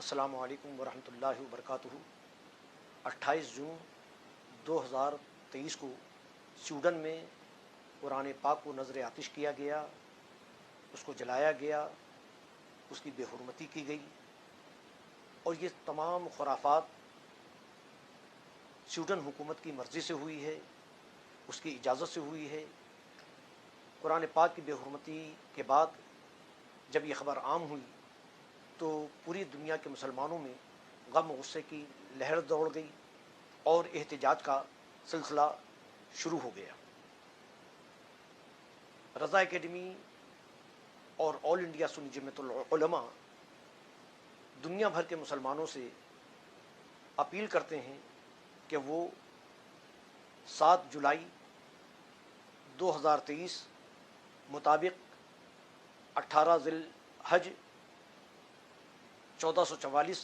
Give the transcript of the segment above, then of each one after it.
السلام علیکم ورحمۃ اللہ وبرکاتہ۔ 28 جون 2023 کو سویڈن میں قرآن پاک کو نظر آتش کیا گیا، اس کو جلایا گیا، اس کی بے حرمتی کی گئی، اور یہ تمام خرافات سویڈن حکومت کی مرضی سے ہوئی ہے، اس کی اجازت سے ہوئی ہے۔ قرآن پاک کی بے حرمتی کے بعد جب یہ خبر عام ہوئی تو پوری دنیا کے مسلمانوں میں غم و غصے کی لہر دوڑ گئی اور احتجاج کا سلسلہ شروع ہو گیا۔ رضا اکیڈمی اور آل انڈیا سنی جمعیت العلماء دنیا بھر کے مسلمانوں سے اپیل کرتے ہیں کہ وہ 7 جولائی 2023 مطابق 18 ذی الحج 1444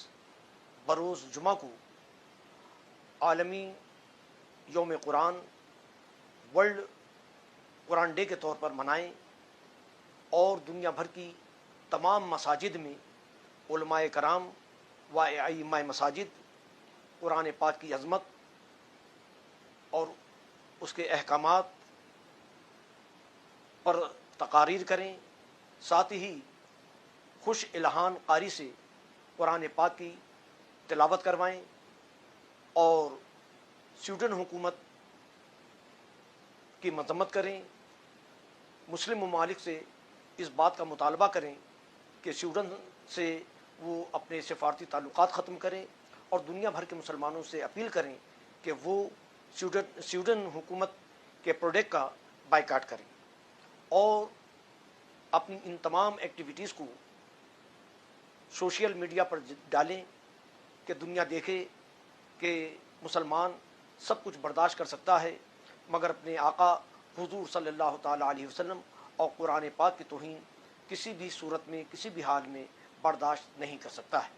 بروز جمعہ کو عالمی یوم قرآن ورلڈ قرآن ڈے کے طور پر منائیں اور دنیا بھر کی تمام مساجد میں علماء کرام و ائمہ مساجد قرآن پاک کی عظمت اور اس کے احکامات پر تقاریر کریں، ساتھ ہی خوش الہان قاری سے قرآن پاک کی تلاوت کروائیں اور سویڈن حکومت کی مذمت کریں۔ مسلم ممالک سے اس بات کا مطالبہ کریں کہ سویڈن سے وہ اپنے سفارتی تعلقات ختم کریں اور دنیا بھر کے مسلمانوں سے اپیل کریں کہ وہ سویڈن حکومت کے پروڈکٹ کا بائیکاٹ کریں اور اپنی ان تمام ایکٹیویٹیز کو سوشل میڈیا پر ڈالیں کہ دنیا دیکھے کہ مسلمان سب کچھ برداشت کر سکتا ہے مگر اپنے آقا حضور صلی اللہ تعالیٰ علیہ وسلم اور قرآن پاک کی توہین کسی بھی صورت میں کسی بھی حال میں برداشت نہیں کر سکتا ہے۔